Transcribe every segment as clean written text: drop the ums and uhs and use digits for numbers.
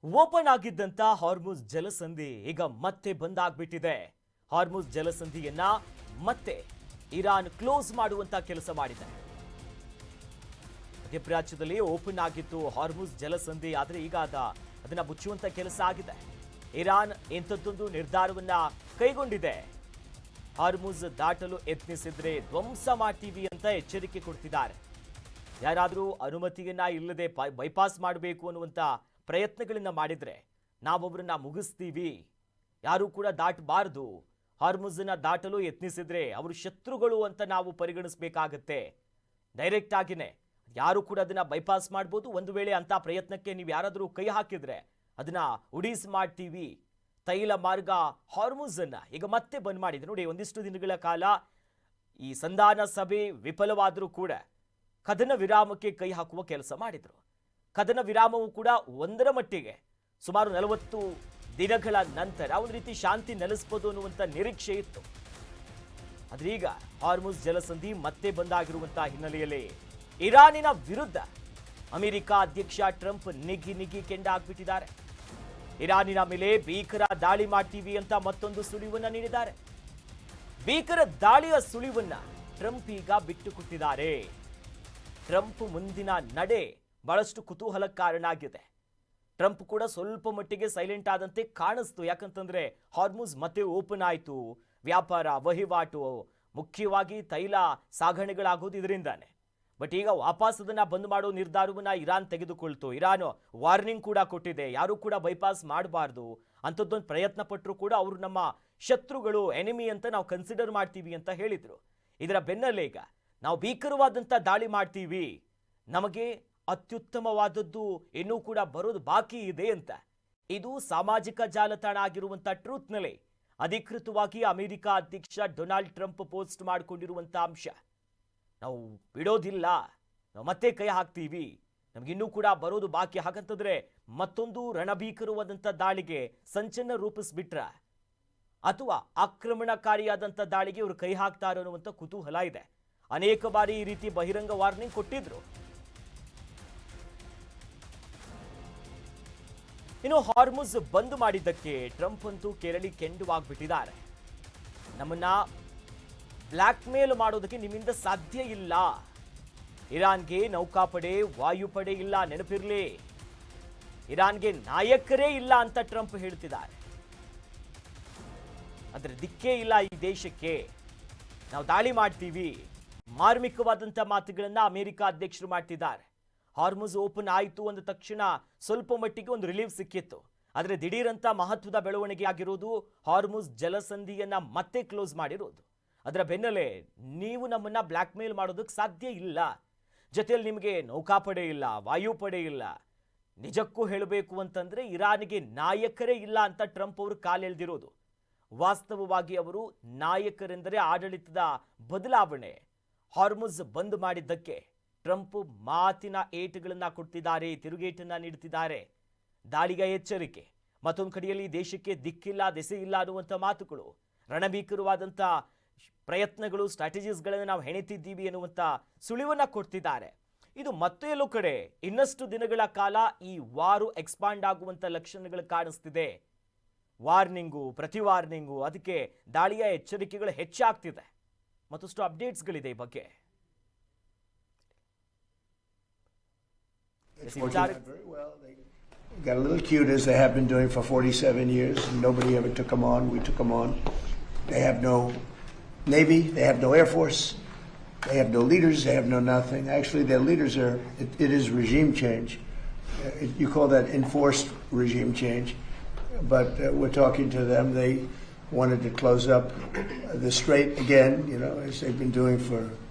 Open ಆಗಿದ್ದಂತ Hormuz ಜಲಸಂಧಿ ಈಗ ಮತ್ತೆ ಬಂದ್ ಆಗ್ಬಿಟ್ಟಿದೆ. ಹಾರ್ಮುಜ್ ಜಲಸಂಧಿಯನ್ನ ಮತ್ತೆ ಇರಾನ್ ಕ್ಲೋಸ್ ಮಾಡುವಂತ ಕೆಲಸ ಮಾಡಿದೆ. ಮಧ್ಯಪ್ರಾಚ್ಯದಲ್ಲಿ ಓಪನ್ ಆಗಿತ್ತು ಹಾರ್ಮುಜ್ ಜಲಸಂಧಿ, ಆದ್ರೆ ಈಗ ಅದನ್ನ ಮುಚ್ಚುವಂತ ಕೆಲಸ ಆಗಿದೆ. ಇರಾನ್ ಇಂಥದ್ದೊಂದು ನಿರ್ಧಾರವನ್ನ ಕೈಗೊಂಡಿದೆ. ಹಾರ್ಮುಜ್ ದಾಟಲು ಯತ್ನಿಸಿದ್ರೆ ಧ್ವಂಸ ಮಾಡ್ತೀವಿ ಅಂತ ಎಚ್ಚರಿಕೆ ಕೊಡ್ತಿದ್ದಾರೆ. ಯಾರಾದರೂ ಅನುಮತಿಯನ್ನ ಇಲ್ಲದೆ ಬೈಪಾಸ್ ಮಾಡಬೇಕು ಅನ್ನುವಂತ ಪ್ರಯತ್ನಗಳನ್ನ ಮಾಡಿದ್ರೆ ನಾವೊಬ್ಬರನ್ನ ಮುಗಿಸ್ತೀವಿ, ಯಾರು ಕೂಡ ದಾಟಬಾರದು, ಹಾರ್ಮುಜನ್ನ ದಾಟಲು ಯತ್ನಿಸಿದ್ರೆ ಅವರು ಶತ್ರುಗಳು ಅಂತ ನಾವು ಪರಿಗಣಿಸಬೇಕಾಗತ್ತೆ. ಡೈರೆಕ್ಟ್ ಆಗಿನೇ ಯಾರು ಕೂಡ ಅದನ್ನ ಬೈಪಾಸ್ ಮಾಡ್ಬೋದು. ಒಂದು ವೇಳೆ ಅಂತ ಪ್ರಯತ್ನಕ್ಕೆ ನೀವು ಯಾರಾದರೂ ಕೈ ಹಾಕಿದ್ರೆ ಅದನ್ನ ಉಡೀಸ್ ಮಾಡ್ತೀವಿ. ತೈಲ ಮಾರ್ಗ ಹಾರ್ಮುಜ್ ಅನ್ನ ಈಗ ಮತ್ತೆ ಬಂದ್ ಮಾಡಿದೆ. ನೋಡಿ, ಒಂದಿಷ್ಟು ದಿನಗಳ ಕಾಲ ಈ ಸಂಧಾನ ಸಭೆ ವಿಫಲವಾದರೂ ಕೂಡ ಕದನ ವಿರಾಮಕ್ಕೆ ಕೈ ಹಾಕುವ ಕೆಲಸ ಮಾಡಿದ್ರು. ಕದನ ವಿರಾಮವು ಕೂಡ ಒಂದರ ಮಟ್ಟಿಗೆ ಸುಮಾರು 40 ದಿನಗಳ ನಂತರ ಒಂದು ರೀತಿ ಶಾಂತಿ ನೆಲೆಸಬಹುದು ಅನ್ನುವಂಥ ನಿರೀಕ್ಷೆ ಇತ್ತು. ಆದ್ರೆ ಈಗ ಹಾರ್ಮುಜ್ ಜಲಸಂಧಿ ಮತ್ತೆ ಬಂದಾಗಿರುವಂತಹ ಹಿನ್ನೆಲೆಯಲ್ಲಿ ಇರಾನಿನ ವಿರುದ್ಧ ಅಮೆರಿಕ ಅಧ್ಯಕ್ಷ ಟ್ರಂಪ್ ನಿಗಿ ಕೆಂಡಾಗ್ಬಿಟ್ಟಿದ್ದಾರೆ. ಇರಾನಿನ ಮೇಲೆ ಭೀಕರ ದಾಳಿ ಮಾಡ್ತೀವಿ ಅಂತ ಮತ್ತೊಂದು ಸುಳಿವನ್ನ ನೀಡಿದ್ದಾರೆ. ಭೀಕರ ದಾಳಿಯ ಸುಳಿವನ್ನ ಟ್ರಂಪ್ ಈಗ ಬಿಟ್ಟುಕೊಟ್ಟಿದ್ದಾರೆ. ಟ್ರಂಪ್ ಮುಂದಿನ ನಡೆ ಬಹಳಷ್ಟು ಕುತೂಹಲಕಾರನಾಗಿದೆ. ಟ್ರಂಪ್ ಕೂಡ ಸ್ವಲ್ಪ ಮಟ್ಟಿಗೆ ಸೈಲೆಂಟ್ ಆದಂತೆ ಕಾಣಿಸ್ತು. ಯಾಕಂತಂದ್ರೆ ಹಾರ್ಮುಜ್ ಮತ್ತೆ ಓಪನ್ ಆಯಿತು. ವ್ಯಾಪಾರ ವಹಿವಾಟು, ಮುಖ್ಯವಾಗಿ ತೈಲ ಸಾಗಣೆಗಳಾಗೋದು ಇದರಿಂದಾನೆ. ಬಟ್ ಈಗ ವಾಪಸ್ ಅದನ್ನ ಬಂದ್ ಮಾಡೋ ನಿರ್ಧಾರವನ್ನ ಇರಾನ್ ತೆಗೆದುಕೊಳ್ತು. ಇರಾನ್ ವಾರ್ನಿಂಗ್ ಕೂಡ ಕೊಟ್ಟಿದೆ, ಯಾರು ಕೂಡ ಬೈಪಾಸ್ ಮಾಡಬಾರ್ದು. ಅಂಥದ್ದೊಂದು ಪ್ರಯತ್ನ ಪಟ್ಟರು ಕೂಡ ಅವರು ನಮ್ಮ ಶತ್ರುಗಳು, ಎನಿಮಿ ಅಂತ ನಾವು ಕನ್ಸಿಡರ್ ಮಾಡ್ತೀವಿ ಅಂತ ಹೇಳಿದ್ರು. ಇದರ ಬೆನ್ನಲ್ಲೇ ಈಗ ನಾವು ಭೀಕರವಾದಂಥ ದಾಳಿ ಮಾಡ್ತೀವಿ, ನಮಗೆ ಅತ್ಯುತ್ತಮವಾದದ್ದು ಇನ್ನೂ ಕೂಡ ಬರೋದು ಬಾಕಿ ಇದೆ ಅಂತ ಇದು ಸಾಮಾಜಿಕ ಜಾಲತಾಣ ಆಗಿರುವಂಥ ಟ್ರೂತ್ನಲ್ಲಿ ಅಧಿಕೃತವಾಗಿ ಅಮೆರಿಕ ಅಧ್ಯಕ್ಷ ಡೊನಾಲ್ಡ್ ಟ್ರಂಪ್ ಪೋಸ್ಟ್ ಮಾಡಿಕೊಂಡಿರುವಂಥ ಅಂಶ. ನಾವು ಬಿಡೋದಿಲ್ಲ, ನಾವು ಮತ್ತೆ ಕೈ ಹಾಕ್ತೀವಿ, ನಮಗಿನ್ನೂ ಕೂಡ ಬರೋದು ಬಾಕಿ. ಹಾಗಂತಂದ್ರೆ ಮತ್ತೊಂದು ರಣಭೀಕರವಾದಂಥ ದಾಳಿಗೆ ಸಂಚನ್ನ ರೂಪಿಸ್ಬಿಟ್ರ ಅಥವಾ ಆಕ್ರಮಣಕಾರಿಯಾದಂಥ ದಾಳಿಗೆ ಇವರು ಕೈ ಹಾಕ್ತಾರೆ ಅನ್ನುವಂಥ ಕುತೂಹಲ ಇದೆ. ಅನೇಕ ಬಾರಿ ಈ ರೀತಿ ಬಹಿರಂಗ ವಾರ್ನಿಂಗ್ ಕೊಟ್ಟಿದ್ರು. ಇನ್ನು ಹಾರ್ಮುಜ್ ಬಂದ್ ಮಾಡಿದ್ದಕ್ಕೆ ಟ್ರಂಪ್ ಅಂತೂ ಕೆರಳಿ ಕೆಂಡುವಾಗ್ಬಿಟ್ಟಿದ್ದಾರೆ. ನಮ್ಮನ್ನ ಬ್ಲ್ಯಾಕ್ ಮೇಲ್ ಮಾಡೋದಕ್ಕೆ ನಿಮ್ಮಿಂದ ಸಾಧ್ಯ ಇಲ್ಲ. ಇರಾನ್ಗೆ ನೌಕಾಪಡೆ, ವಾಯುಪಡೆ ಇಲ್ಲ, ನೆನಪಿರ್ಲಿ. ಇರಾನ್ಗೆ ನಾಯಕರೇ ಇಲ್ಲ ಅಂತ ಟ್ರಂಪ್ ಹೇಳ್ತಿದ್ದಾರೆ. ಅದರ ದಿಕ್ಕೇ ಇಲ್ಲ ಈ ದೇಶಕ್ಕೆ, ನಾವು ದಾಳಿ ಮಾಡ್ತೀವಿ, ಮಾರ್ಮಿಕವಾದಂಥ ಮಾತುಗಳನ್ನ ಅಮೆರಿಕ ಅಧ್ಯಕ್ಷರು ಮಾಡ್ತಿದ್ದಾರೆ. ಹಾರ್ಮುಜ್ ಓಪನ್ ಆಯಿತು ಅಂದ ತಕ್ಷಣ ಸ್ವಲ್ಪ ಮಟ್ಟಿಗೆ ಒಂದು ರಿಲೀಫ್ ಸಿಕ್ಕಿತ್ತು. ಆದರೆ ದಿಢೀರಂತ ಮಹತ್ವದ ಬೆಳವಣಿಗೆ ಆಗಿರೋದು ಹಾರ್ಮುಜ್ ಜಲಸಂಧಿಯನ್ನ ಮತ್ತೆ ಕ್ಲೋಸ್ ಮಾಡಿರೋದು. ಅದರ ಬೆನ್ನಲ್ಲೇ ನೀವು ನಮ್ಮನ್ನ ಬ್ಲ್ಯಾಕ್ ಮೇಲ್ ಮಾಡೋದಕ್ಕೆ ಸಾಧ್ಯ ಇಲ್ಲ, ಜೊತೆಯಲ್ಲಿ ನಿಮಗೆ ನೌಕಾಪಡೆ ಇಲ್ಲ, ವಾಯುಪಡೆ ಇಲ್ಲ. ನಿಜಕ್ಕೂ ಹೇಳಬೇಕು ಅಂತಂದ್ರೆ ಇರಾನಿಗೆ ನಾಯಕರೇ ಇಲ್ಲ ಅಂತ ಟ್ರಂಪ್ ಅವರು ಕಾಲೆಳೆದಿರೋದು. ವಾಸ್ತವವಾಗಿ ಅವರು ನಾಯಕರೆಂದರೆ ಆಡಳಿತದ ಬದಲಾವಣೆ. ಹಾರ್ಮುಜ್ ಬಂದ್ ಮಾಡಿದ್ದಕ್ಕೆ ಟ್ರಂಪ್ ಮಾತಿನ ಏಟುಗಳನ್ನ ಕೊಡ್ತಿದ್ದಾರೆ, ತಿರುಗೇಟನ್ನ ನೀಡುತ್ತಿದ್ದಾರೆ. ದಾಳಿಗೆ ಎಚ್ಚರಿಕೆ, ಮತ್ತೊಂದು ಕಡೆಯಲ್ಲಿ ದೇಶಕ್ಕೆ ದಿಕ್ಕಿಲ್ಲ, ದೆಸೆ ಇಲ್ಲ ಅನ್ನುವಂಥ ಮಾತುಗಳು, ರಣಭೀಕರವಾದಂಥ ಪ್ರಯತ್ನಗಳು, ಸ್ಟ್ರಾಟಜೀಸ್ಗಳನ್ನು ನಾವು ಹೆಣಿತಿದ್ದೀವಿ ಅನ್ನುವಂಥ ಸುಳಿವನ್ನ ಕೊಡ್ತಿದ್ದಾರೆ. ಇದು ಮತ್ತೆ ಎಲ್ಲೋ ಕಡೆ ಇನ್ನಷ್ಟು ದಿನಗಳ ಕಾಲ ಈ ವಾರು ಎಕ್ಸ್ಪಾಂಡ್ ಆಗುವಂಥ ಲಕ್ಷಣಗಳು ಕಾಣಿಸ್ತಿದೆ. ವಾರ್ನಿಂಗು, ಪ್ರತಿ ವಾರ್ನಿಂಗು, ಅದಕ್ಕೆ ದಾಳಿಯ ಎಚ್ಚರಿಕೆಗಳು ಹೆಚ್ಚಾಗ್ತಿದೆ. ಮತ್ತಷ್ಟು ಅಪ್ಡೇಟ್ಸ್ಗಳಿದೆ ಈ ಬಗ್ಗೆ. Very well. They got a little cute, as they have been doing for 47 years. Nobody ever took them on. We took them on. They have no Navy. They have no Air Force. They have no leaders. They have no nothing. Actually, their leaders are, it is regime change. You call that enforced regime change. But we're talking to them. They wanted to close up the strait again, as they've been doing for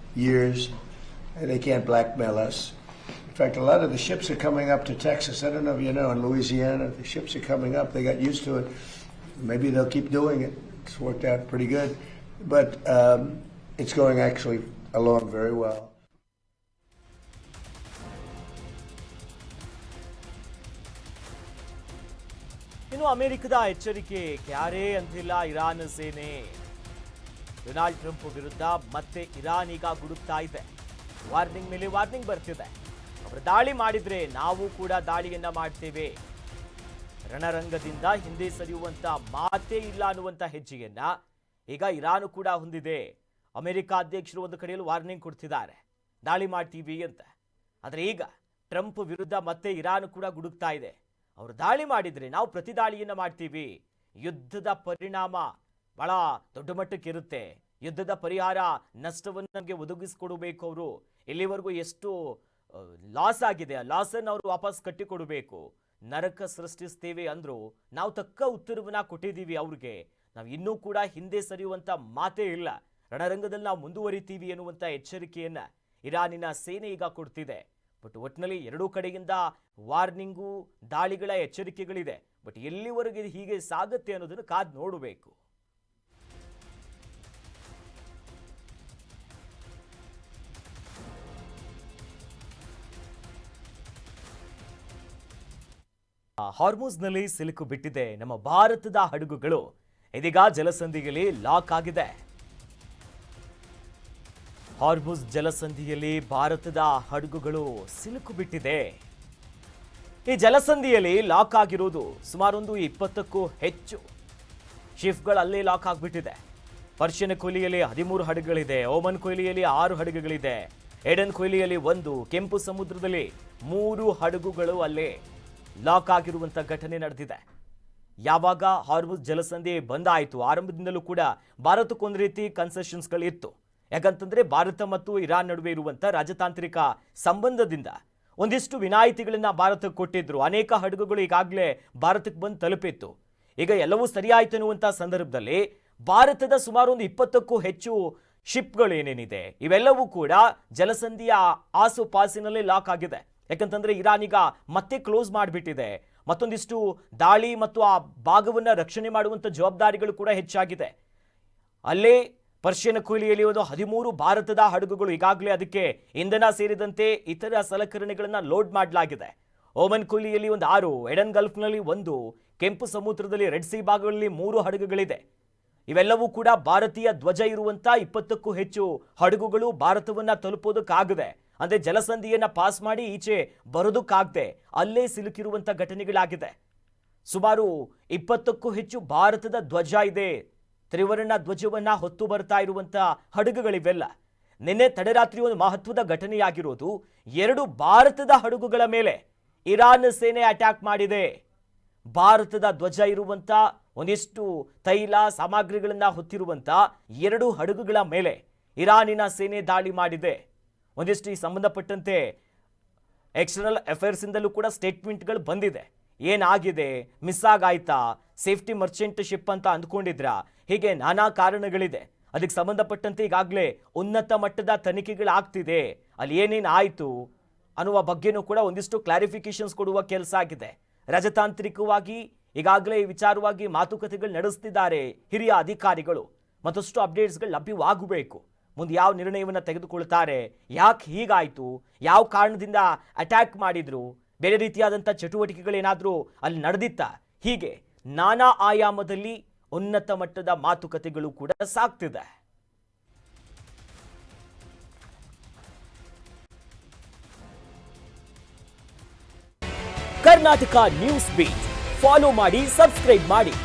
years. And they can't blackmail us. In fact, a lot of the ships are coming up to Texas. I don't know if you know, in Louisiana, the ships are coming up. They got used to it. Maybe they'll keep doing it. It's worked out pretty good. But it's going actually along very well. ಇನ್ನು ಅಮೆರಿಕದ ಎಚ್ಚರಿಕೆ ಕ್ಯಾರೇ ಅಂತಿಲ್ಲ Iran ಸೇನೆ. Donald Trump ವಿರುದ್ಧ ಮತ್ತೆ Iran ಈಗ ಗುಡುಕ್ತಾ ಇದೆ. Warning ಮೇಲೆ ವಾರ್ನಿಂಗ್ ಬರ್ತಿದೆ. ಅವರು ದಾಳಿ ಮಾಡಿದ್ರೆ ನಾವು ಕೂಡ ದಾಳಿಯನ್ನ ಮಾಡ್ತೇವೆ. ರಣರಂಗದಿಂದ ಹಿಂದೆ ಸರಿಯುವಂತ ಮಾತೇ ಇಲ್ಲ ಅನ್ನುವಂತ ಹೆಜ್ಜೆಯನ್ನ ಈಗ ಇರಾನ್ ಕೂಡ ಹೊಂದಿದೆ. ಅಮೆರಿಕ ಅಧ್ಯಕ್ಷರು ಒಂದು ಕಡೆಯಲ್ಲಿ ವಾರ್ನಿಂಗ್ ಕೊಡ್ತಿದ್ದಾರೆ, ದಾಳಿ ಮಾಡ್ತೀವಿ ಅಂತ. ಆದರೆ ಈಗ ಟ್ರಂಪ್ ವಿರುದ್ಧ ಮತ್ತೆ ಇರಾನ್ ಕೂಡ ಗುಡುಕ್ತಾ ಇದೆ. ಅವರು ದಾಳಿ ಮಾಡಿದ್ರೆ ನಾವು ಪ್ರತಿ ದಾಳಿಯನ್ನ ಮಾಡ್ತೀವಿ. ಯುದ್ಧದ ಪರಿಣಾಮ ಬಹಳ ದೊಡ್ಡ ಮಟ್ಟಕ್ಕೆ ಇರುತ್ತೆ. ಯುದ್ಧದ ಪರಿಹಾರ ನಷ್ಟವನ್ನು ನಮಗೆ ಒದಗಿಸಿಕೊಡಬೇಕು. ಅವರು ಇಲ್ಲಿವರೆಗೂ ಎಷ್ಟು ಲಾಸ್ ಆಗಿದೆ, ಆ ಲಾಸನ್ನು ಅವರು ವಾಪಸ್ ಕಟ್ಟಿಕೊಡಬೇಕು. ನರಕ ಸೃಷ್ಟಿಸ್ತೇವೆ ಅಂದ್ರು ನಾವು ತಕ್ಕ ಉತ್ತರವನ್ನ ಕೊಟ್ಟಿದ್ದೀವಿ ಅವ್ರಿಗೆ. ನಾವು ಇನ್ನೂ ಕೂಡ ಹಿಂದೆ ಸರಿಯುವಂತ ಮಾತೇ ಇಲ್ಲ, ರಣರಂಗದಲ್ಲಿ ನಾವು ಮುಂದುವರಿತೀವಿ ಎನ್ನುವಂತ ಎಚ್ಚರಿಕೆಯನ್ನ ಇರಾನಿನ ಸೇನೆ ಈಗ ಕೊಡ್ತಿದೆ. ಬಟ್ ಒಟ್ಟಿನಲ್ಲಿ ಎರಡೂ ಕಡೆಯಿಂದ ವಾರ್ನಿಂಗು, ದಾಳಿಗಳ ಎಚ್ಚರಿಕೆಗಳಿದೆ. ಬಟ್ ಎಲ್ಲಿವರೆಗೆ ಹೀಗೆ ಸಾಗುತ್ತೆ ಅನ್ನೋದನ್ನು ಕಾದ್ ನೋಡಬೇಕು. ಹಾರ್ಮುಜ್ನಲ್ಲಿ ಸಿಲುಕು ಬಿಟ್ಟಿದೆ ನಮ್ಮ ಭಾರತದ ಹಡಗುಗಳು. ಇದೀಗ ಜಲಸಂಧಿಯಲ್ಲಿ ಲಾಕ್ ಆಗಿದೆ. ಹಾರ್ಮುಜ್ ಜಲಸಂಧಿಯಲ್ಲಿ ಭಾರತದ ಹಡಗುಗಳು ಸಿಲುಕು ಬಿಟ್ಟಿದೆ. ಈ ಜಲಸಂಧಿಯಲ್ಲಿ ಲಾಕ್ ಆಗಿರುವುದು ಸುಮಾರೊಂದು 20ಕ್ಕೂ ಹೆಚ್ಚು ಶಿಪ್ಗಳು ಅಲ್ಲೇ ಲಾಕ್ ಆಗಿಬಿಟ್ಟಿದೆ. ಪರ್ಷಿಯನ್ ಕೊಹ್ಲಿಯಲ್ಲಿ 13 ಹಡಗುಗಳಿದೆ, ಓಮನ್ ಕೊಹ್ಲಿಯಲ್ಲಿ 6 ಹಡಗುಗಳಿದೆ, ಏಡನ್ ಕೊಹ್ಲಿಯಲ್ಲಿ 1, ಕೆಂಪು ಸಮುದ್ರದಲ್ಲಿ 3 ಹಡಗುಗಳು ಅಲ್ಲೇ ಲಾಕ್ ಆಗಿರುವಂತ ಘಟನೆ ನಡೆದಿದೆ. ಯಾವಾಗ ಹಾರ್ಮುಜ್ ಜಲಸಂಧಿ ಬಂದಾಯಿತು, ಆರಂಭದಿಂದಲೂ ಕೂಡ ಭಾರತಕ್ಕೊಂದು ರೀತಿ ಕನ್ಸೆಷನ್ಸ್ಗಳು ಇತ್ತು. ಯಾಕಂತಂದ್ರೆ ಭಾರತ ಮತ್ತು ಇರಾನ್ ನಡುವೆ ಇರುವಂತ ರಾಜತಾಂತ್ರಿಕ ಸಂಬಂಧದಿಂದ ಒಂದಿಷ್ಟು ವಿನಾಯಿತಿಗಳನ್ನ ಭಾರತಕ್ಕೆ ಕೊಟ್ಟಿದ್ರು. ಅನೇಕ ಹಡಗುಗಳು ಈಗಾಗಲೇ ಭಾರತಕ್ಕೆ ಬಂದು ತಲುಪಿತ್ತು. ಈಗ ಎಲ್ಲವೂ ಸರಿಯಾಯಿತು ಅನ್ನುವಂಥ ಸಂದರ್ಭದಲ್ಲಿ ಭಾರತದ ಸುಮಾರು ಒಂದು 20ಕ್ಕೂ ಹೆಚ್ಚು ಶಿಪ್ಗಳು ಏನೇನಿದೆ ಇವೆಲ್ಲವೂ ಕೂಡ ಜಲಸಂಧಿಯ ಆಸುಪಾಸಿನಲ್ಲಿ ಲಾಕ್ ಆಗಿದೆ. ಯಾಕಂತಂದ್ರೆ ಇರಾನ್ ಈಗ ಮತ್ತೆ ಕ್ಲೋಸ್ ಮಾಡಿಬಿಟ್ಟಿದೆ. ಮತ್ತೊಂದಿಷ್ಟು ದಾಳಿ ಮತ್ತು ಆ ಭಾಗವನ್ನ ರಕ್ಷಣೆ ಮಾಡುವಂತ ಜವಾಬ್ದಾರಿಗಳು ಕೂಡ ಹೆಚ್ಚಾಗಿದೆ. ಅಲ್ಲೇ ಪರ್ಷಿಯನ್ ಕೊಹ್ಲಿಯಲ್ಲಿ 13 ಭಾರತದ ಹಡಗುಗಳು ಈಗಾಗಲೇ ಅದಕ್ಕೆ ಇಂಧನ ಸೇರಿದಂತೆ ಇತರ ಸಲಕರಣೆಗಳನ್ನ ಲೋಡ್ ಮಾಡಲಾಗಿದೆ. ಓಮನ್ ಕೊಹ್ಲಿಯಲ್ಲಿ 6, ಎಡನ್ ಗಲ್ಫ್ನಲ್ಲಿ 1, ಕೆಂಪು ಸಮುದ್ರದಲ್ಲಿ ರೆಡ್ ಸಿ ಭಾಗಗಳಲ್ಲಿ 3 ಹಡಗುಗಳಿದೆ. ಇವೆಲ್ಲವೂ ಕೂಡ ಭಾರತೀಯ ಧ್ವಜ ಇರುವಂತ 20ಕ್ಕೂ ಹೆಚ್ಚು ಹಡಗುಗಳು ಭಾರತವನ್ನ ತಲುಪೋದಕ್ಕಾಗದೆ, ಅಂದ್ರೆ ಜಲಸಂಧಿಯನ್ನ ಪಾಸ್ ಮಾಡಿ ಈಚೆ ಬರೋದಕ್ಕಾಗದೆ ಅಲ್ಲೇ ಸಿಲುಕಿರುವಂತ ಘಟನೆಗಳಾಗಿದೆ. ಸುಮಾರು 20ಕ್ಕೂ ಹೆಚ್ಚು ಭಾರತದ ಧ್ವಜ ಇದೆ, ತ್ರಿವರ್ಣ ಧ್ವಜವನ್ನ ಹೊತ್ತು ಬರ್ತಾ ಇರುವಂತ ಹಡಗುಗಳಿವೆಲ್ಲ. ನಿನ್ನೆ ತಡರಾತ್ರಿ ಒಂದು ಮಹತ್ವದ ಘಟನೆಯಾಗಿರೋದು, 2 ಭಾರತದ ಹಡಗುಗಳ ಮೇಲೆ ಇರಾನ್ ಸೇನೆ ಅಟ್ಯಾಕ್ ಮಾಡಿದೆ. ಭಾರತದ ಧ್ವಜ ಇರುವಂತ ಒಂದಿಷ್ಟು ತೈಲ ಸಾಮಗ್ರಿಗಳನ್ನ ಹೊತ್ತಿರುವಂತ 2 ಹಡಗುಗಳ ಮೇಲೆ ಇರಾನಿನ ಸೇನೆ ದಾಳಿ ಮಾಡಿದೆ. ಒಂದಿಷ್ಟು ಈ ಸಂಬಂಧಪಟ್ಟಂತೆ ಎಕ್ಸ್ಟರ್ನಲ್ ಅಫೇರ್ಸ್ ಇಂದಲೂ ಕೂಡ ಸ್ಟೇಟ್ಮೆಂಟ್ಗಳು ಬಂದಿದೆ. ಏನಾಗಿದೆ, ಮಿಸ್ ಆಗಾಯ್ತಾ, ಸೇಫ್ಟಿ ಮರ್ಚೆಂಟ್ ಶಿಪ್ ಅಂತ ಅಂದ್ಕೊಂಡಿದ್ರ, ಹೀಗೆ ನಾನಾ ಕಾರಣಗಳಿದೆ. ಅದಕ್ಕೆ ಸಂಬಂಧಪಟ್ಟಂತೆ ಈಗಾಗಲೇ ಉನ್ನತ ಮಟ್ಟದ ತನಿಖೆಗಳಾಗ್ತಿದೆ. ಅಲ್ಲಿ ಏನೇನು ಆಯಿತು ಅನ್ನುವ ಬಗ್ಗೆನೂ ಕೂಡ ಒಂದಿಷ್ಟು ಕ್ಲಾರಿಫಿಕೇಶನ್ಸ್ ಕೊಡುವ ಕೆಲಸ ಆಗಿದೆ. ರಾಜತಾಂತ್ರಿಕವಾಗಿ ಈಗಾಗಲೇ ಈ ವಿಚಾರವಾಗಿ ಮಾತುಕತೆಗಳು ನಡೆಸ್ತಿದ್ದಾರೆ ಹಿರಿಯ ಅಧಿಕಾರಿಗಳು. ಮತ್ತಷ್ಟು ಅಪ್ಡೇಟ್ಸ್ಗಳು ಲಭ್ಯವಾಗಬೇಕು. ಮುಂದೆ ಯಾವ ನಿರ್ಣಯವನ್ನು ತೆಗೆದುಕೊಳ್ತಾರೆ, ಯಾಕೆ ಹೀಗಾಯಿತು, ಯಾವ ಕಾರಣದಿಂದ ಅಟ್ಯಾಕ್ ಮಾಡಿದ್ರು, ಬೇರೆ ರೀತಿಯಾದಂಥ ಚಟುವಟಿಕೆಗಳೇನಾದರೂ ಅಲ್ಲಿ ನಡೆದಿತ್ತಾ, ಹೀಗೆ ನಾನಾ ಆಯಾಮದಲ್ಲಿ ಉನ್ನತ ಮಟ್ಟದ ಮಾತುಕತೆಗಳು ಕೂಡ ಸಾಗ್ತಿದೆ. ಕರ್ನಾಟಕ ನ್ಯೂಸ್ ಬೀಟ್ ಫಾಲೋ ಮಾಡಿ, ಸಬ್ಸ್ಕ್ರೈಬ್ ಮಾಡಿ.